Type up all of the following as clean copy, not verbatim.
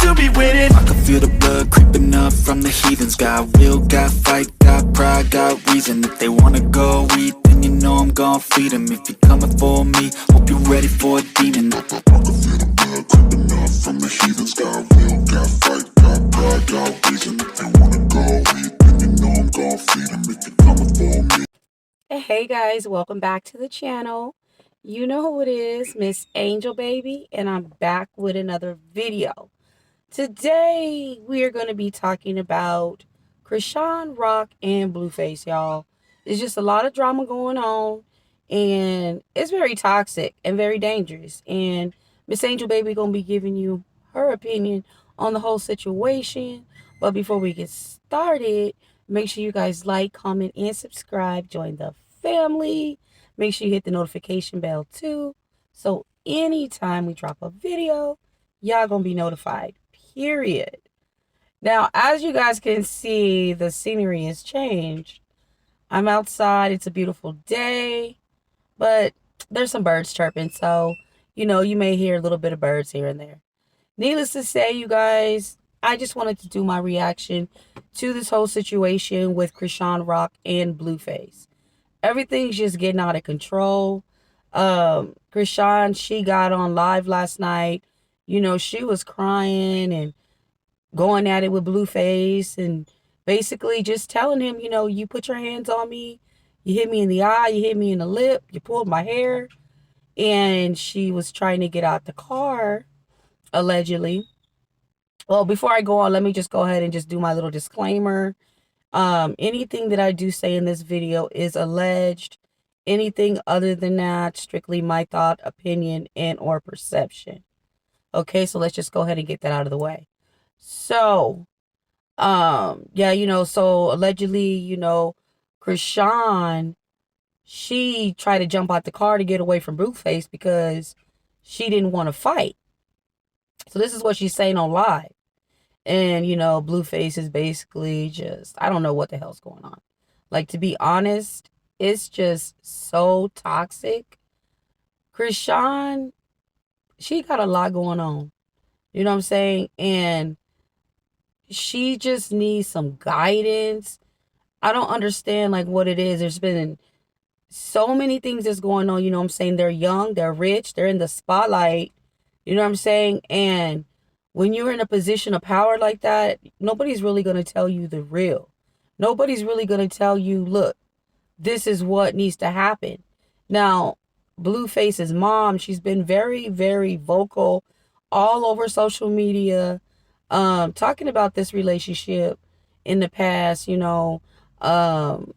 to be winning. I can feel the blood creeping up from the heathens. Got will, got fight, got pride, got reason. If they wanna go eat, then you know I'm gon' feed them. If you're coming for me, hope you're ready for a demon. I can feel the blood creeping up from the heathens. Got will, got fight, got pride, got reason. If they wanna go eat, then you know I'm gon' feed them. If you're coming for me. Hey guys, welcome back to the channel. You know who it is, Miss Angel Baby, and I'm back with another video. Today we are going to be talking about Chrisean, Rock, and Blueface, y'all. There's just a lot of drama going on, and it's very toxic and very dangerous. And Miss Angel Baby going to be giving you her opinion on the whole situation. But before we get started, make sure you guys like, comment, and subscribe. Join the family. Make sure you hit the notification bell too. So anytime we drop a video, y'all gonna be notified. Period. Now, as you guys can see, the scenery has changed. I'm outside. It's a beautiful day, but there's some birds chirping. So, you may hear a little bit of birds here and there. Needless to say, you guys, I just wanted to do my reaction to this whole situation with Chrisean, Rock, and Blueface. Everything's just getting out of control. Chrisean, she got on live last night. She was crying and going at it with Blueface and basically just telling him, you put your hands on me, you hit me in the eye, you hit me in the lip, you pulled my hair. And she was trying to get out the car, allegedly. Well, before I go on, let me just go ahead and just do my little disclaimer. Anything that I do say in this video is alleged. Anything other than that, strictly my thought, opinion, and or perception. Okay, so let's just go ahead and get that out of the way. So, yeah, so allegedly, Chrisean, she tried to jump out the car to get away from Blueface because she didn't want to fight. So this is what she's saying on live. And, Blueface is basically just, I don't know what the hell's going on. Like, to be honest, it's just so toxic. Chrisean, she got a lot going on. You know what I'm saying? And she just needs some guidance. I don't understand, like, what it is. There's been so many things that's going on. You know what I'm saying? They're young, they're rich, they're in the spotlight. You know what I'm saying? And when you're in a position of power like that, nobody's really going to tell you the real. Nobody's really going to tell you, look, this is what needs to happen. Now, Blueface's mom, she's been very, very vocal all over social media, talking about this relationship in the past. Chrisean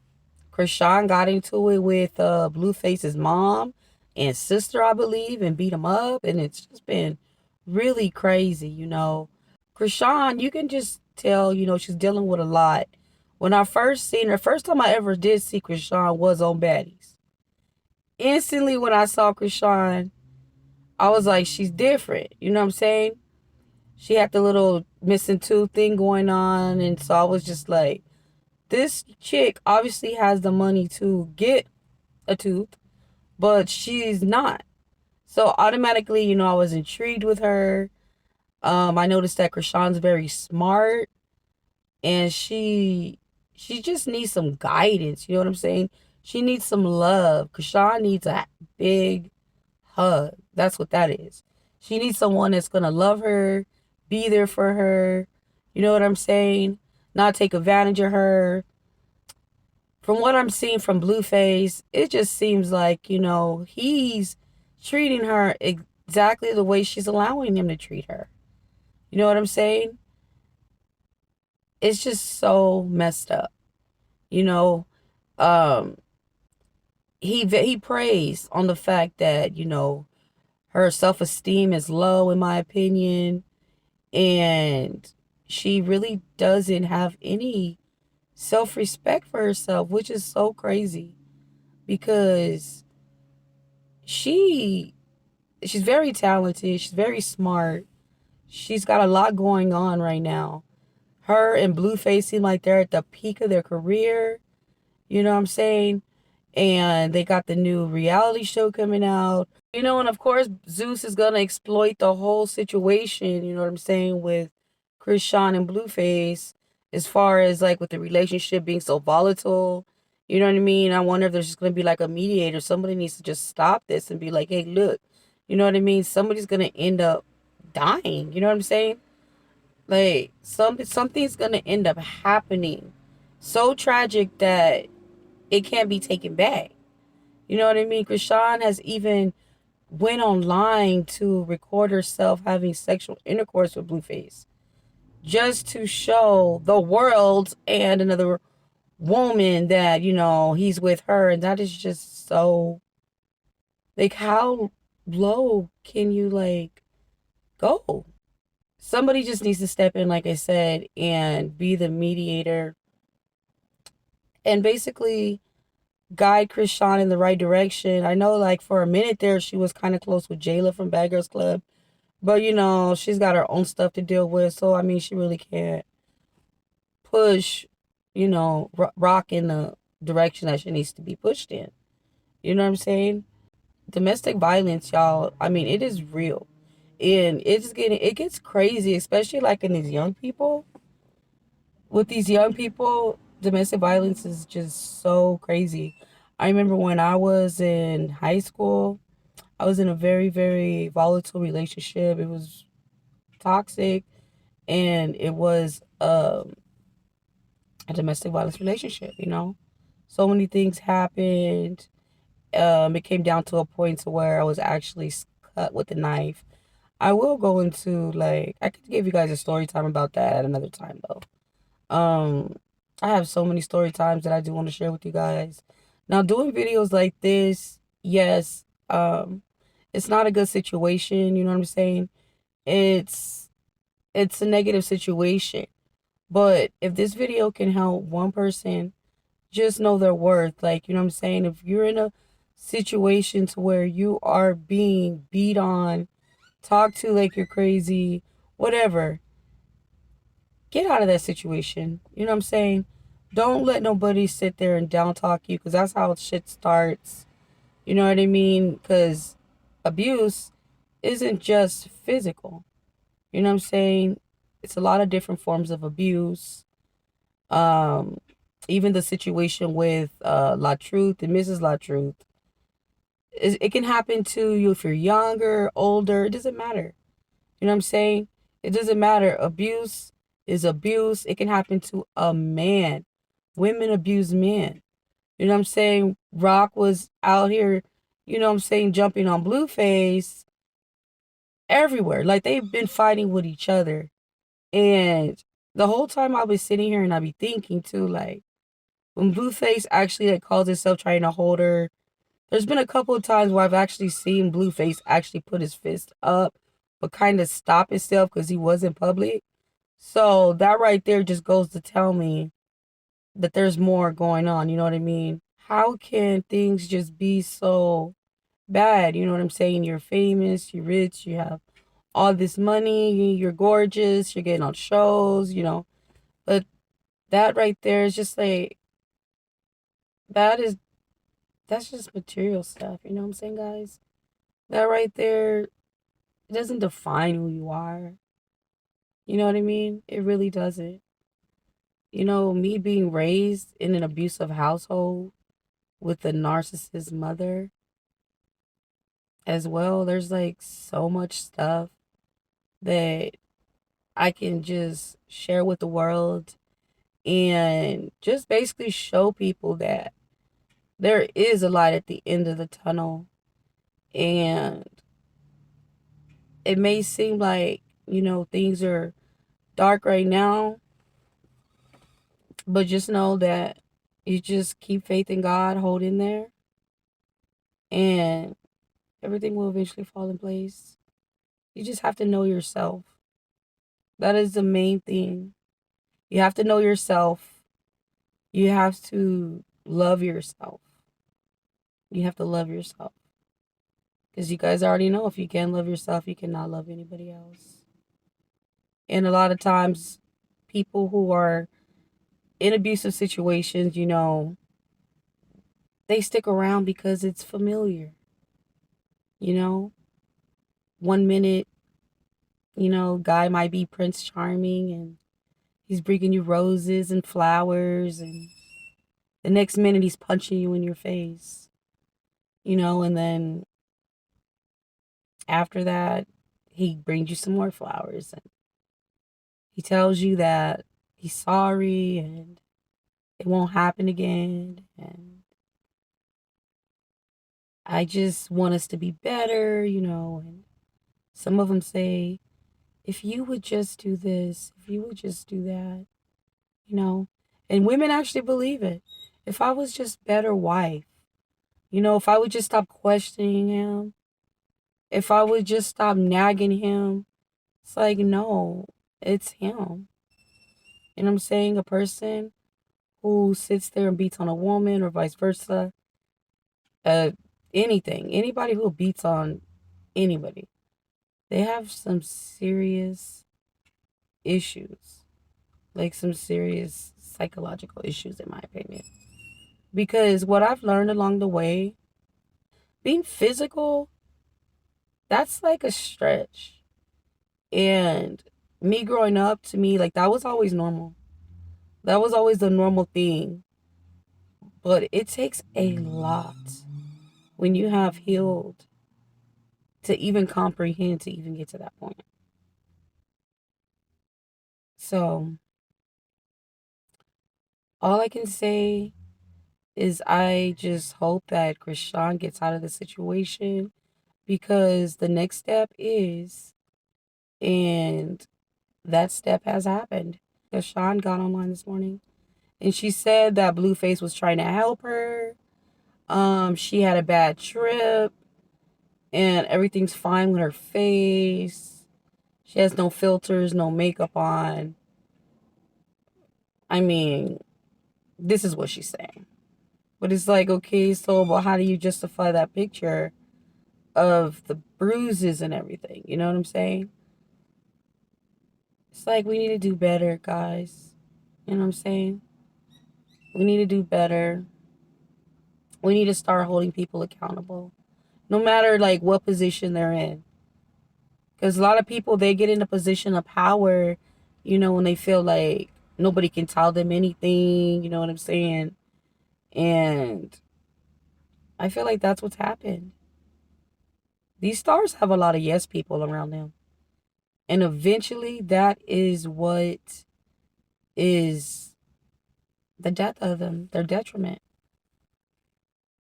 got into it with Blueface's mom and sister, I believe, and beat him up. And it's just been really crazy. Chrisean, you can just tell, she's dealing with a lot. When I first seen her, first time I ever did see Chrisean was on Baddies. Instantly when I saw Chrisean, I was like, she's different. You know what I'm saying? She had the little missing tooth thing going on. And so I was just like, this chick obviously has the money to get a tooth, but she's not. So automatically, I was intrigued with her. I noticed that Chrisean's very smart, and she just needs some guidance. You know what I'm saying? She needs some love. Chrisean needs a big hug. That's what that is. She needs someone that's gonna love her, be there for her. You know what I'm saying? Not take advantage of her. From what I'm seeing from Blueface, it just seems like, he's treating her exactly the way she's allowing him to treat her. You know what I'm saying? It's just so messed up. Um, he prays on the fact that, her self-esteem is low, in my opinion, and she really doesn't have any self-respect for herself, which is so crazy because she's very talented, she's very smart, she's got a lot going on right now. Her and Blueface seem like they're at the peak of their career. You know what I'm saying? And they got the new reality show coming out. And of course, Zeus is going to exploit the whole situation, you know what I'm saying, with Chrisean and Blueface, as far as like with the relationship being so volatile. You know what I mean? I wonder if there's just gonna be like a mediator. Somebody needs to just stop this and be like, hey, look, you know what I mean? Somebody's gonna end up dying. You know what I'm saying? Like something's gonna end up happening. So tragic that it can't be taken back. You know what I mean? Chrisean has even went online to record herself having sexual intercourse with Blueface, just to show the world and another woman that, he's with her. And that is just so, like, how low can you, like, go? Somebody just needs to step in, like I said, and be the mediator and basically guide Chrisean in the right direction. I know, like, for a minute there, she was kind of close with Jayla from Bad Girls Club. But, she's got her own stuff to deal with. So, I mean, she really can't push, rock in the direction that she needs to be pushed in. You know what I'm saying? Domestic violence, y'all, I mean, it is real. And it gets crazy, especially like in these young people. With these young people, domestic violence is just so crazy. I remember when I was in high school, I was in a very, very volatile relationship. It was toxic, and it was a domestic violence relationship. So many things happened. It came down to a point to where I was actually cut with a knife. I will go into, like, I could give you guys a story time about that at another time though. I have so many story times that I do want to share with you guys. Now, doing videos like this, yes, it's not a good situation, you know what I'm saying? It's it's a negative situation. But if this video can help one person just know their worth, like, you know what I'm saying? If you're in a situation to where you are being beat on, talked to like you're crazy, whatever, get out of that situation. You know what I'm saying? Don't let nobody sit there and down talk you, because that's how shit starts. You know what I mean? Because abuse isn't just physical. You know what I'm saying? It's a lot of different forms of abuse. Um, Even the situation with La Truth and Mrs. La Truth, it can happen to you if you're younger, older. It doesn't matter. You know what I'm saying? It doesn't matter. Abuse is abuse. It can happen to a man. Women abuse men. You know what I'm saying? Rock was out here, you know what I'm saying, jumping on Blueface everywhere. Like, they've been fighting with each other. And the whole time I was sitting here and I be thinking too, like, when Blueface actually, like, calls himself trying to hold her, there's been a couple of times where I've actually seen Blueface actually put his fist up, but kind of stop himself because he was in public. So that right there just goes to tell me that there's more going on. You know what I mean? How can things just be so bad? You know what I'm saying? You're famous, you're rich, you have all this money, you're gorgeous, you're getting on shows. But that right there is just like, that is that's just material stuff. You know what I'm saying, guys? That right there, it doesn't define who you are. You know what I mean? It really doesn't. Me being raised in an abusive household with a narcissist mother as well, there's like so much stuff that I can just share with the world and just basically show people that there is a light at the end of the tunnel. And it may seem like, things are dark right now, but just know that you just keep faith in God, hold in there, and everything will eventually fall in place. You just have to know yourself. That is the main thing. You have to know yourself. You have to love yourself. You have to love yourself. Because you guys already know, if you can't love yourself, you cannot love anybody else. And a lot of times, people who are in abusive situations, they stick around because it's familiar. You know, 1 minute Guy might be Prince Charming and he's bringing you roses and flowers, and the next minute he's punching you in your face, and then after that, he brings you some more flowers and he tells you that he's sorry and it won't happen again. And I just want us to be better. And some of them say, if you would just do this, if you would just do that, you know, and women actually believe it. If I was just better wife, if I would just stop questioning him, if I would just stop nagging him, it's like, no, it's him. You know what I'm saying? A person who sits there and beats on a woman or vice versa, uh, anybody who beats on anybody, they have some serious issues, like some serious psychological issues, in my opinion. Because what I've learned along the way, being physical, that's like a stretch. And me growing up, to me, like that was always normal. That was always the normal thing. But it takes a lot when you have healed to even comprehend to even get to that point. So all I can say is I just hope that Chrisean gets out of the situation, because the next step is, and that step has happened. Chrisean got online this morning and she said that Blueface was trying to help her. She had a bad trip and everything's fine with her face. She has no filters, no makeup on. I mean, this is what she's saying. But it's like, okay, so but how do you justify that picture of the bruises and everything? You know what I'm saying? It's like we need to do better, guys. You know what I'm saying? We need to do better. We need to start holding people accountable, no matter like what position they're in. Because a lot of people, they get in a position of power, when they feel like nobody can tell them anything. You know what I'm saying? And I feel like that's what's happened. These stars have a lot of yes people around them. And eventually, that is what is the death of them, their detriment.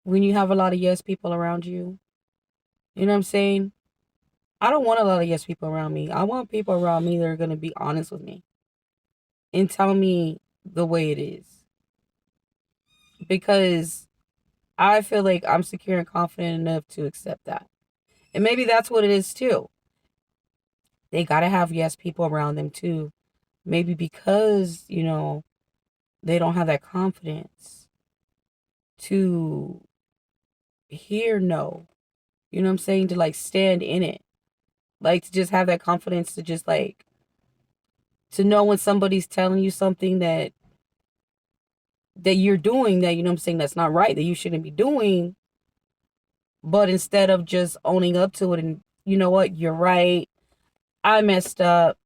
When you have a lot of yes people around you, you know what I'm saying? I don't want a lot of yes people around me. I want people around me that are going to be honest with me and tell me the way it is. Because I feel like I'm secure and confident enough to accept that. And maybe that's what it is too. They got to have yes people around them too. Maybe because, they don't have that confidence to hear no. You know what I'm saying? To like stand in it. Like to just have that confidence to just like to know when somebody's telling you something that you're doing, that, you know what I'm saying, that's not right, that you shouldn't be doing. But instead of just owning up to it and, you know what, you're right, I messed up,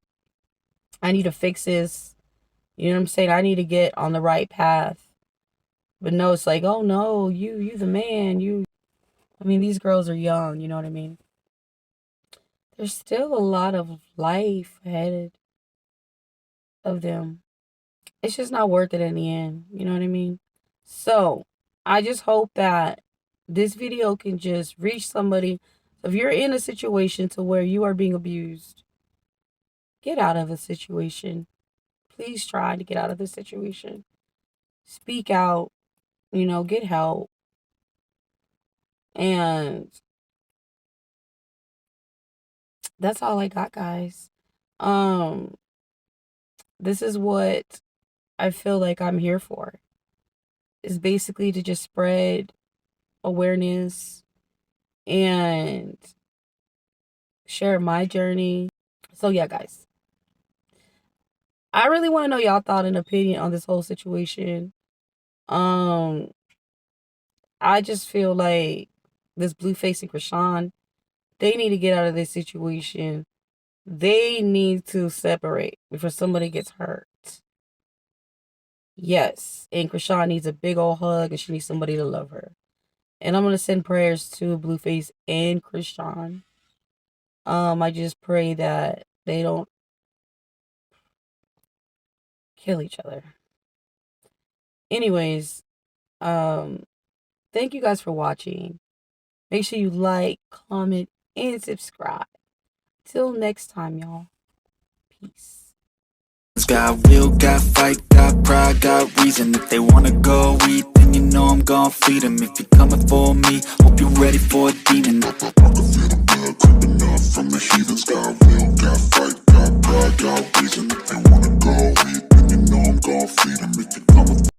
I need to fix this, you know what I'm saying, I need to get on the right path. But no, it's like, oh no, you the man, I mean, these girls are young, you know what I mean? There's still a lot of life ahead of them. It's just not worth it in the end, you know what I mean? So I just hope that this video can just reach somebody. If you're in a situation to where you are being abused, get out of the situation. Please try to get out of the situation. Speak out, get help. And that's all I got, guys. Um, this is what I feel like I'm here for. Is basically to just spread awareness and share my journey. So yeah, guys. I really want to know y'all thought and opinion on this whole situation. Um, I just feel like this Blueface and Chrisean, they need to get out of this situation They need to separate before somebody gets hurt. Yes, and Chrisean needs a big old hug and she needs somebody to love her. And I'm going to send prayers to Blueface and Chrisean. I just pray that they don't kill each other. Anyways, thank you guys for watching. Make sure you like, comment, and subscribe. Till next time, y'all. Peace. Got will, got fight, got pride, got reason. If they wanna go eat, then you know I'm gon' feed them. If you're coming for me, hope you're ready for a demon.